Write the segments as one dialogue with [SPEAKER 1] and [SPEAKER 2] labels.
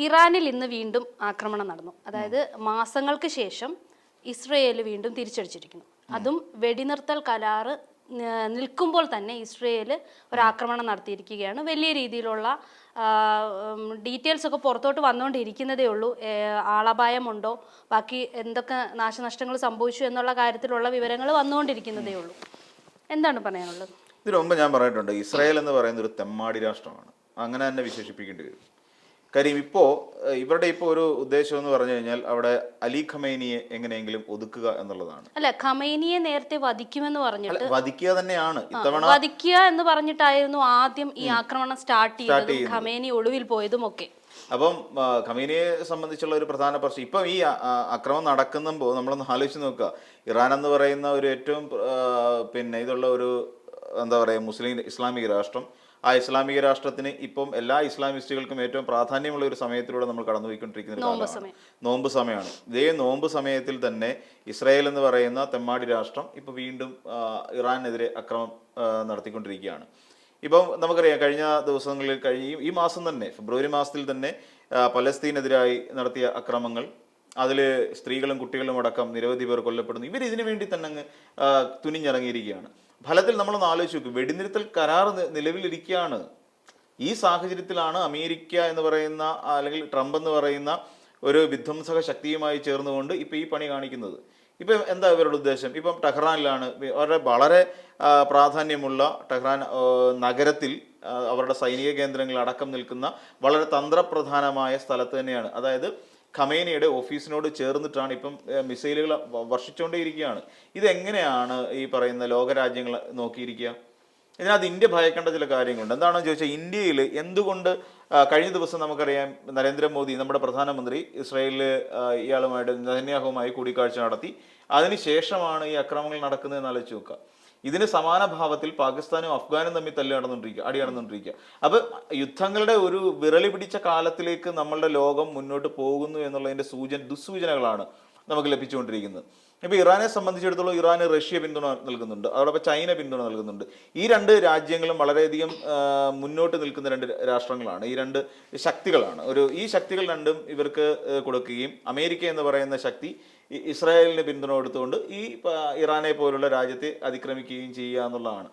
[SPEAKER 1] ഇറാനിൽ ഇന്ന് വീണ്ടും ആക്രമണം നടന്നു. അതായത് മാസങ്ങൾക്ക് ശേഷം ഇസ്രയേൽ വീണ്ടും തിരിച്ചടിച്ചിരിക്കുന്നു. അതും വെടിനിർത്തൽ കരാറ് നിൽക്കുമ്പോൾ തന്നെ ഇസ്രയേൽ ഒരാക്രമണം നടത്തിയിരിക്കുകയാണ്. വലിയ രീതിയിലുള്ള ഡീറ്റെയിൽസ് ഒക്കെ പുറത്തോട്ട് വന്നുകൊണ്ടിരിക്കുന്നതേ ഉള്ളൂ. ആളപായമുണ്ടോ, ബാക്കി എന്തൊക്കെ നാശനഷ്ടങ്ങൾ സംഭവിച്ചു എന്നുള്ള കാര്യത്തിലുള്ള വിവരങ്ങൾ വന്നുകൊണ്ടിരിക്കുന്നതേ ഉള്ളൂ. എന്താണ് പറയാനുള്ളത്?
[SPEAKER 2] ഇതിനു മുമ്പ് ഞാൻ പറഞ്ഞിട്ടുണ്ട്, ഇസ്രായേൽ എന്ന് പറയുന്ന ഒരു തെമ്മാടി രാഷ്ട്രമാണ്, അങ്ങനെ തന്നെ വിശേഷിപ്പിക്കേണ്ടി വരും. കാര്യം ഇവരുടെ ഒരു ഉദ്ദേശം എന്ന് പറഞ്ഞു കഴിഞ്ഞാൽ അവിടെ അലി ഖമൈനിയെ എങ്ങനെയെങ്കിലും ഒതുക്കുക എന്നുള്ളതാണ്.
[SPEAKER 1] അല്ല, ഖമൈനിയെ നേരത്തെ വധിക്കുമെന്ന് പറഞ്ഞിട്ട്
[SPEAKER 2] വധിക്കുക തന്നെയാണ് ഇത്തവണ.
[SPEAKER 1] വധിക്കുക എന്ന് പറഞ്ഞിട്ടായിരുന്നു ആദ്യം ഈ ആക്രമണം സ്റ്റാർട്ട് ചെയ്തതും ഖമൈനി ഒളിവിൽ പോയതും ഒക്കെ.
[SPEAKER 2] അപ്പം ഖമൈനിയെ സംബന്ധിച്ചുള്ള ഒരു പ്രധാന പ്രശ്നം ഇപ്പം ഈ അക്രമം നടക്കുമ്പോൾ നമ്മളൊന്ന് ആലോചിച്ച് നോക്കുക. ഇറാൻ എന്ന് പറയുന്ന ഒരു ഏറ്റവും ഇതുള്ള ഒരു എന്താ പറയുക ഇസ്ലാമിക രാഷ്ട്രം. ആ ഇസ്ലാമിക രാഷ്ട്രത്തിന് ഇപ്പം എല്ലാ ഇസ്ലാമിസ്റ്റുകൾക്കും ഏറ്റവും പ്രാധാന്യമുള്ള ഒരു സമയത്തിലൂടെ നമ്മൾ കടന്നുപോയിക്കൊണ്ടിരിക്കുന്ന നോമ്പ് സമയമാണ്. ഇതേ നോമ്പ് സമയത്തിൽ തന്നെ ഇസ്രായേൽ എന്ന് പറയുന്ന തെമ്മാടി രാഷ്ട്രം ഇപ്പം വീണ്ടും ഇറാനെതിരെ അക്രമം നടത്തിക്കൊണ്ടിരിക്കുകയാണ്. ഇപ്പം നമുക്കറിയാം, കഴിഞ്ഞ ദിവസങ്ങളിൽ ഈ മാസം തന്നെ ഫെബ്രുവരി മാസത്തിൽ തന്നെ പലസ്തീനെതിരായി നടത്തിയ അക്രമങ്ങൾ, അതിൽ സ്ത്രീകളും കുട്ടികളും അടക്കം നിരവധി പേർ കൊല്ലപ്പെടുന്നു. ഇവർ ഇതിനു വേണ്ടി തന്നെ അങ്ങ് തുനിഞ്ഞിറങ്ങിയിരിക്കുകയാണ്. ഫലത്തിൽ നമ്മളൊന്ന് ആലോചിച്ച് നോക്കും, വെടിനിർത്തൽ കരാർ നിലവിലിരിക്കുകയാണ്. ഈ സാഹചര്യത്തിലാണ് അമേരിക്ക എന്ന് പറയുന്ന അല്ലെങ്കിൽ ട്രംപ് എന്ന് പറയുന്ന ഒരു വിധ്വംസക ശക്തിയുമായി ചേർന്നുകൊണ്ട് ഇപ്പം ഈ പണി കാണിക്കുന്നത്. ഇപ്പം എന്താ ഇവരുടെ ഉദ്ദേശം? ഇപ്പം ടെഹ്റാനിലാണ് വളരെ പ്രാധാന്യമുള്ള ടെഹ്റാൻ നഗരത്തിൽ അവരുടെ സൈനിക കേന്ദ്രങ്ങൾ അടക്കം നിൽക്കുന്ന വളരെ തന്ത്രപ്രധാനമായ സ്ഥലത്ത് തന്നെയാണ്. അതായത് ഖമൈനിയുടെ ഓഫീസിനോട് ചേർന്നിട്ടാണ് ഇപ്പം മിസൈലുകൾ വർഷിച്ചുകൊണ്ടേയിരിക്കുകയാണ്. ഇതെങ്ങനെയാണ് ഈ പറയുന്ന ലോകരാജ്യങ്ങൾ നോക്കിയിരിക്കുക? ഇതിനകത്ത് ഇന്ത്യ ഭയക്കേണ്ട ചില കാര്യങ്ങളുണ്ട്. എന്താണെന്ന് ചോദിച്ചാൽ, ഇന്ത്യയിൽ എന്തുകൊണ്ട് കഴിഞ്ഞ ദിവസം നമുക്കറിയാം നരേന്ദ്രമോദി നമ്മുടെ പ്രധാനമന്ത്രി ഇസ്രായേലിൽ ഇയാളുമായിട്ട് നെതന്യാഹുവുമായി കൂടിക്കാഴ്ച നടത്തി. അതിനുശേഷമാണ് ഈ അക്രമങ്ങൾ നടക്കുന്നതെന്ന് ആലോചിച്ച് നോക്കുക. ഇതിന് സമാന ഭാവത്തിൽ പാകിസ്ഥാനും അഫ്ഗാനും തമ്മിൽ അടി നടന്നുകൊണ്ടിരിക്കുക. അപ്പൊ യുദ്ധങ്ങളുടെ ഒരു വിരളി പിടിച്ച കാലത്തിലേക്ക് നമ്മളുടെ ലോകം മുന്നോട്ട് പോകുന്നു എന്നുള്ളതിന്റെ ദുസ്സൂചനകളാണ് നമുക്ക് ലഭിച്ചുകൊണ്ടിരിക്കുന്നത്. ഇപ്പൊ ഇറാനെ സംബന്ധിച്ചിടത്തോളം ഇറാന് റഷ്യ പിന്തുണ നൽകുന്നുണ്ട്, അതോടൊപ്പം ചൈന പിന്തുണ നൽകുന്നുണ്ട്. ഈ രണ്ട് രാജ്യങ്ങളും വളരെയധികം മുന്നോട്ട് നിൽക്കുന്ന രണ്ട് രാഷ്ട്രങ്ങളാണ്, ഈ രണ്ട് ശക്തികളാണ്. ഈ ശക്തികൾ രണ്ടും ഇവർക്ക് കൊടുക്കുകയും അമേരിക്ക എന്ന് പറയുന്ന ശക്തി ഇസ്രായേലിന് പിന്തുണ കൊടുത്തുകൊണ്ട് ഈ ഇറാനെ പോലുള്ള രാജ്യത്തെ അതിക്രമിക്കുകയും ചെയ്യുക എന്നുള്ളതാണ്.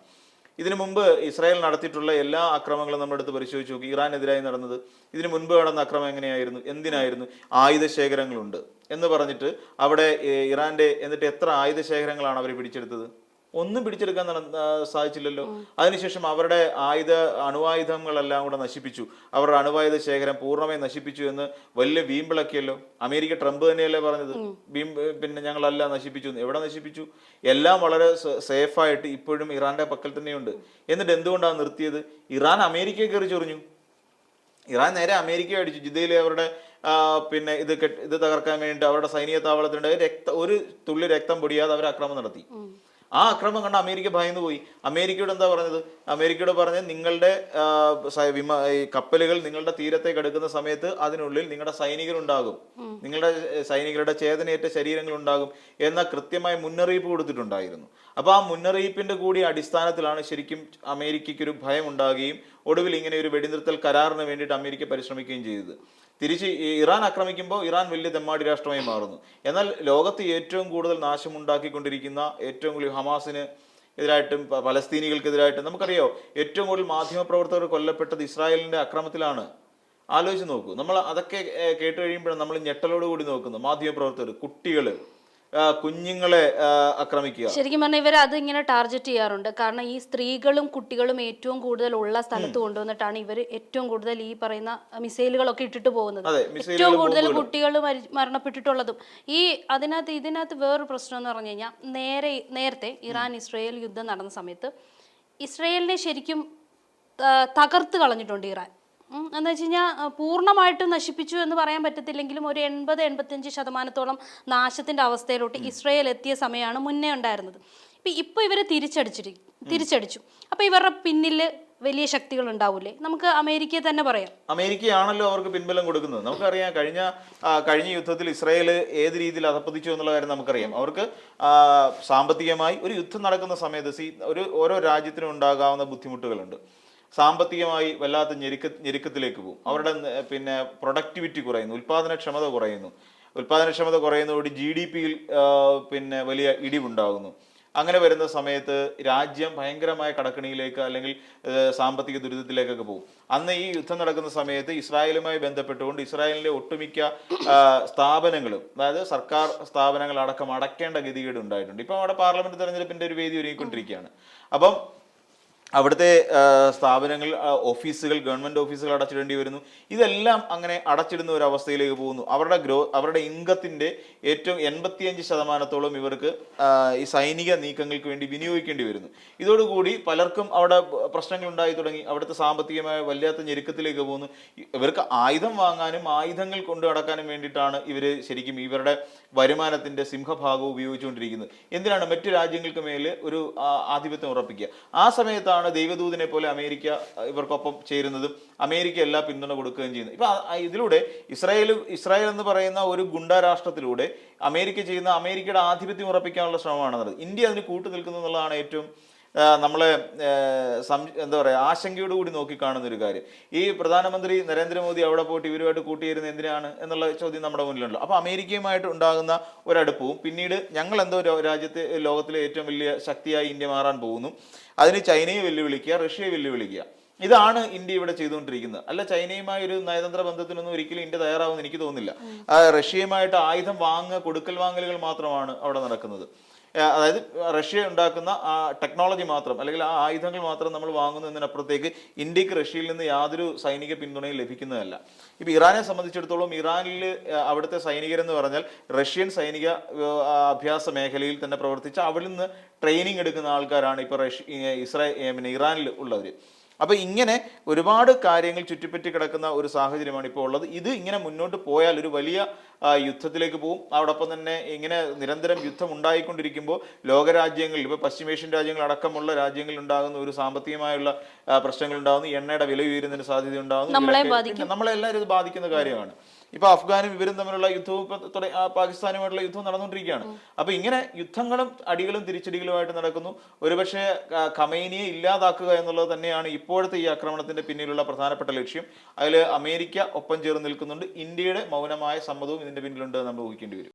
[SPEAKER 2] ഇതിനു മുമ്പ് ഇസ്രായേൽ നടത്തിയിട്ടുള്ള എല്ലാ ആക്രമണങ്ങളും നമ്മുടെ അടുത്ത് പരിശോധിച്ച് നോക്കി. ഇറാനെതിരായി നടന്നത്, ഇതിനു മുൻപ് നടന്ന അക്രമം എങ്ങനെയായിരുന്നു, എന്തിനായിരുന്നു? ആയുധ ശേഖരങ്ങളുണ്ട് എന്ന് പറഞ്ഞിട്ട് അവിടെ ഇറാന്റെ എന്നിട്ട് എത്ര ആയുധ ശേഖരങ്ങളാണ് അവർ പിടിച്ചെടുത്തത്? ഒന്നും പിടിച്ചെടുക്കാൻ സാധിച്ചില്ലല്ലോ. അതിനുശേഷം അവരുടെ അണുവായുധങ്ങളെല്ലാം കൂടെ നശിപ്പിച്ചു, അവരുടെ അണുവായുധ ശേഖരം പൂർണ്ണമായി നശിപ്പിച്ചു എന്ന് വലിയ വീമ്പിളക്കിയല്ലോ. അമേരിക്ക ട്രംപ് തന്നെയല്ലേ പറഞ്ഞത്, ഞങ്ങളെല്ലാം നശിപ്പിച്ചു. എവിടെ നശിപ്പിച്ചു? എല്ലാം വളരെ സേഫായിട്ട് ഇപ്പോഴും ഇറാന്റെ പക്കൽ തന്നെയുണ്ട്. എന്നിട്ട് എന്തുകൊണ്ടാണ് നിർത്തിയത്? ഇറാൻ അമേരിക്കയെ കയറി ചൊറിഞ്ഞു. ഇറാൻ നേരെ അമേരിക്ക അടിച്ചു. ജിദ്ദയിലെ അവരുടെ ഇത് തകർക്കാൻ വേണ്ടിയിട്ട് അവരുടെ സൈനിക താവളത്തിനുണ്ടായി ഒരു തുള്ളി രക്തം പൊടിയാതെ അവർ ആക്രമണം നടത്തി. ആ അക്രമം കണ്ട് അമേരിക്ക ഭയന്നു പോയി. അമേരിക്കയോട് എന്താ പറഞ്ഞത്? അമേരിക്കയോട് പറഞ്ഞത്, നിങ്ങളുടെ കപ്പലുകൾ നിങ്ങളുടെ തീരത്തേക്ക് അടുക്കുന്ന സമയത്ത് അതിനുള്ളിൽ നിങ്ങളുടെ സൈനികരുണ്ടാകും, നിങ്ങളുടെ സൈനികരുടെ ചേതനയേറ്റ ശരീരങ്ങൾ ഉണ്ടാകും എന്ന കൃത്യമായ മുന്നറിയിപ്പ് കൊടുത്തിട്ടുണ്ടായിരുന്നു. അപ്പൊ ആ മുന്നറിയിപ്പിന്റെ കൂടി അടിസ്ഥാനത്തിലാണ് ശരിക്കും അമേരിക്കയ്ക്കൊരു ഭയം ഉണ്ടാകുകയും ഒടുവിൽ ഇങ്ങനെ ഒരു വെടിനിർത്തൽ കരാറിന് വേണ്ടിയിട്ട് അമേരിക്ക പരിശ്രമിക്കുകയും ചെയ്തത്. തിരിച്ച് ഇറാൻ ആക്രമിക്കുമ്പോൾ ഇറാൻ വലിയ തെമ്മാടി രാഷ്ട്രമായി മാറുന്നു. എന്നാൽ ലോകത്ത് ഏറ്റവും കൂടുതൽ നാശമുണ്ടാക്കിക്കൊണ്ടിരിക്കുന്ന, ഏറ്റവും കൂടുതൽ ഹമാസിന് എതിരായിട്ടും പലസ്തീനികൾക്കെതിരായിട്ടും നമുക്കറിയോ, ഏറ്റവും കൂടുതൽ മാധ്യമപ്രവർത്തകർ കൊല്ലപ്പെട്ടത് ഇസ്രായേലിന്റെ അക്രമത്തിലാണ്. ആലോചിച്ച് നോക്കൂ. നമ്മൾ അതൊക്കെ കേട്ട് കഴിയുമ്പോഴാണ് നമ്മൾ ഞെട്ടലോടുകൂടി നോക്കുന്നത്. മാധ്യമപ്രവർത്തകർ, കുട്ടികള്, കുഞ്ഞുങ്ങളെ ആക്രമിക്കുക.
[SPEAKER 1] ശരിക്കും പറഞ്ഞാൽ ഇവർ അത് ഇങ്ങനെ ടാർഗറ്റ് ചെയ്യാറുണ്ട്. കാരണം ഈ സ്ത്രീകളും കുട്ടികളും ഏറ്റവും കൂടുതൽ ഉള്ള സ്ഥലത്ത് കൊണ്ടുവന്നിട്ടാണ് ഇവർ ഏറ്റവും കൂടുതൽ ഈ പറയുന്ന മിസൈലുകളൊക്കെ ഇട്ടിട്ട് പോകുന്നത്. ഏറ്റവും കൂടുതൽ കുട്ടികൾ മരണപ്പെട്ടിട്ടുള്ളതും. ഇതിനകത്ത് വേറൊരു പ്രശ്നം എന്ന് പറഞ്ഞു കഴിഞ്ഞാൽ, നേരത്തെ ഇറാൻ ഇസ്രായേൽ യുദ്ധം നടന്ന സമയത്ത് ഇസ്രായേലിനെ ശരിക്കും തകർത്ത് കളഞ്ഞിട്ടുണ്ട് ഇറാൻ. എന്ന് വെച്ച് കഴിഞ്ഞാൽ പൂർണ്ണമായിട്ടും നശിപ്പിച്ചു എന്ന് പറയാൻ പറ്റത്തില്ലെങ്കിലും ഒരു 80-85% നാശത്തിന്റെ അവസ്ഥയിലോട്ട് ഇസ്രായേൽ എത്തിയ സമയമാണ് മുന്നേ ഉണ്ടായിരുന്നത്. ഇപ്പൊ ഇവര് തിരിച്ചടിച്ചു. അപ്പൊ ഇവരുടെ പിന്നില് വലിയ ശക്തികൾ ഉണ്ടാവൂലേ? നമുക്ക് അമേരിക്കയെ തന്നെ പറയാം.
[SPEAKER 2] അമേരിക്കയാണല്ലോ അവർക്ക് പിൻബലം കൊടുക്കുന്നത്. നമുക്കറിയാം, കഴിഞ്ഞ യുദ്ധത്തിൽ ഇസ്രായേൽ ഏത് രീതിയിൽ അധപ്പതിച്ചു എന്നുള്ള കാര്യം നമുക്കറിയാം. അവർക്ക് സാമ്പത്തികമായി ഒരു യുദ്ധം നടക്കുന്ന സമയത്ത് ഓരോ രാജ്യത്തിനും ഉണ്ടാകാവുന്ന ബുദ്ധിമുട്ടുകളുണ്ട്. സാമ്പത്തികമായി വല്ലാത്ത ഞെരുക്കത്തിലേക്ക് പോകും. അവരുടെ പിന്നെ പ്രൊഡക്ടിവിറ്റി കുറയുന്നു, ഉൽപാദനക്ഷമത കുറയുന്നതോടെ GDP-യിൽ പിന്നെ വലിയ ഇടിവുണ്ടാകുന്നു. അങ്ങനെ വരുന്ന സമയത്ത് രാജ്യം ഭയങ്കരമായ കടക്കണിയിലേക്ക് അല്ലെങ്കിൽ സാമ്പത്തിക ദുരിതത്തിലേക്കൊക്കെ പോകും. അന്ന് ഈ യുദ്ധം നടക്കുന്ന സമയത്ത് ഇസ്രായേലുമായി ബന്ധപ്പെട്ടുകൊണ്ട് ഇസ്രായേലിന്റെ ഒട്ടുമിക്ക സ്ഥാപനങ്ങളും, അതായത് സർക്കാർ സ്ഥാപനങ്ങൾ അടക്കം അടയ്ക്കേണ്ട ഗതികേട് ഉണ്ടായിട്ടുണ്ട്. ഇപ്പം അവിടെ പാർലമെന്റ് തെരഞ്ഞെടുപ്പിന്റെ ഒരു വേദി ഒരുങ്ങിക്കൊണ്ടിരിക്കുകയാണ്. അപ്പം അവിടുത്തെ സ്ഥാപനങ്ങൾ, ഓഫീസുകൾ, ഗവൺമെന്റ് ഓഫീസുകൾ അടച്ചിടേണ്ടി വരുന്നു. ഇതെല്ലാം അങ്ങനെ അടച്ചിടുന്ന ഒരു അവസ്ഥയിലേക്ക് പോകുന്നു. അവരുടെ ഇൻകത്തിന്റെ ഏറ്റവും 85% ഇവർക്ക് ഈ സൈനിക നീക്കങ്ങൾക്ക് വേണ്ടി വിനിയോഗിക്കേണ്ടി വരുന്നു. ഇതോടുകൂടി പലർക്കും അവിടെ പ്രശ്നങ്ങൾ ഉണ്ടായി തുടങ്ങി. അവിടുത്തെ സാമ്പത്തികമായ വല്ലാത്ത ഞെരുക്കത്തിലേക്ക് പോകുന്നു. ഇവർക്ക് ആയുധം വാങ്ങാനും ആയുധങ്ങൾ കൊണ്ടു നടക്കാനും വേണ്ടിയിട്ടാണ് ഇവര് ശരിക്കും ഇവരുടെ വരുമാനത്തിന്റെ സിംഹഭാഗം ഉപയോഗിച്ചുകൊണ്ടിരിക്കുന്നത്. എന്തിനാണ്? മറ്റു രാജ്യങ്ങൾക്ക് മേൽ ഒരു ആധിപത്യം ഉറപ്പിക്കുക. ആ സമയത്താണ് ദൈവദൂതനെ പോലെ അമേരിക്ക ഇവർക്കൊപ്പം ചേരുന്നതും അമേരിക്ക എല്ലാ പിന്തുണ കൊടുക്കുകയും ചെയ്യുന്നത്. ഇപ്പൊ ഇതിലൂടെ ഇസ്രായേൽ എന്ന് പറയുന്ന ഒരു ഗുണ്ടാ രാഷ്ട്രത്തിലൂടെ അമേരിക്കയുടെ ആധിപത്യം ഉറപ്പിക്കാനുള്ള ശ്രമമാണ് നടന്നത്. ഇന്ത്യ അതിന് കൂട്ടു നിൽക്കുന്നു എന്നുള്ളതാണ് ഏറ്റവും നമ്മളെ എന്താ പറയുക ആശങ്കയോടുകൂടി നോക്കിക്കാണുന്ന ഒരു കാര്യം. ഈ പ്രധാനമന്ത്രി നരേന്ദ്രമോദി അവിടെ പോയിട്ട് ഇവരുമായിട്ട് കൂട്ടിയിരുന്നത് എന്തിനാണ് എന്നുള്ള ചോദ്യം നമ്മുടെ മുന്നിലുണ്ടല്ലോ. അപ്പോൾ അമേരിക്കയുമായിട്ട് ഉണ്ടാകുന്ന ഒരടുപ്പവും പിന്നീട് ഞങ്ങൾ എന്തോ ലോകത്തിലെ ഏറ്റവും വലിയ ശക്തിയായി ഇന്ത്യ മാറാൻ പോകുന്നു, അതിന് ചൈനയെ വെല്ലുവിളിക്കുക, റഷ്യയെ വെല്ലുവിളിക്കുക. ഇതാണ് ഇന്ത്യ ഇവിടെ ചെയ്തുകൊണ്ടിരിക്കുന്നത്. അല്ല, ചൈനയുമായി ഒരു നയതന്ത്ര ബന്ധത്തിനൊന്നും ഒരിക്കലും ഇന്ത്യ തയ്യാറാവുമെന്ന് എനിക്ക് തോന്നുന്നില്ല. റഷ്യയുമായിട്ട് ആയുധം കൊടുക്കൽ വാങ്ങലുകൾ മാത്രമാണ് അവിടെ നടക്കുന്നത്. അതായത് റഷ്യ ഉണ്ടാക്കുന്ന ആ ടെക്നോളജി മാത്രം അല്ലെങ്കിൽ ആ ആയുധങ്ങൾ മാത്രം നമ്മൾ വാങ്ങുന്നു എന്നതിനപ്പുറത്തേക്ക് ഇന്ത്യക്ക് റഷ്യയിൽ നിന്ന് യാതൊരു സൈനിക പിന്തുണയും ലഭിക്കുന്നതല്ല. ഇപ്പം ഇറാനെ സംബന്ധിച്ചിടത്തോളം ഇറാനിൽ അവിടുത്തെ സൈനികരെന്ന് പറഞ്ഞാൽ റഷ്യൻ സൈനിക അഭ്യാസ മേഖലയിൽ തന്നെ പ്രവർത്തിച്ച് അവിടെ നിന്ന് ട്രെയിനിങ് എടുക്കുന്ന ആൾക്കാരാണ് ഇപ്പോൾ ഇറാനിൽ ഉള്ളവർ. അപ്പൊ ഇങ്ങനെ ഒരുപാട് കാര്യങ്ങൾ ചുറ്റിപ്പറ്റി കിടക്കുന്ന ഒരു സാഹചര്യമാണ് ഇപ്പോൾ ഉള്ളത്. ഇത് ഇങ്ങനെ മുന്നോട്ട് പോയാൽ ഒരു വലിയ യുദ്ധത്തിലേക്ക് പോകും. അതോടൊപ്പം തന്നെ ഇങ്ങനെ നിരന്തരം യുദ്ധം ഉണ്ടായിക്കൊണ്ടിരിക്കുമ്പോൾ ലോകരാജ്യങ്ങളിൽ ഇപ്പോൾ പശ്ചിമേഷ്യൻ രാജ്യങ്ങൾ അടക്കമുള്ള രാജ്യങ്ങളിൽ ഉണ്ടാകുന്ന ഒരു സാമ്പത്തികമായുള്ള പ്രശ്നങ്ങൾ ഉണ്ടാകുന്നു, എണ്ണയുടെ വില ഉയരുന്നതിന് സാധ്യത ഉണ്ടാകുന്നു, നമ്മളെല്ലാവരും ഇത് ബാധിക്കുന്ന കാര്യമാണ്. ഇപ്പൊ അഫ്ഗാനും ഇവരും തമ്മിലുള്ള യുദ്ധവും പാകിസ്ഥാനുമായിട്ടുള്ള യുദ്ധവും നടന്നുകൊണ്ടിരിക്കുകയാണ്. അപ്പൊ ഇങ്ങനെ യുദ്ധങ്ങളും അടികളും തിരിച്ചടികളുമായിട്ട് നടക്കുന്നു. ഒരുപക്ഷെ ഖമൈനിയെ ഇല്ലാതാക്കുക എന്നുള്ളത് തന്നെയാണ് ഇപ്പോഴത്തെ ഈ ആക്രമണത്തിന്റെ പിന്നിലുള്ള പ്രധാനപ്പെട്ട ലക്ഷ്യം. അതിൽ അമേരിക്ക ഒപ്പം ചേർന്ന് നിൽക്കുന്നുണ്ട്. ഇന്ത്യയുടെ മൗനമായ സമ്മതവും ഇതിന്റെ പിന്നിലുണ്ട് എന്ന് നമ്മൾ ഊഹിക്കേണ്ടി വരും.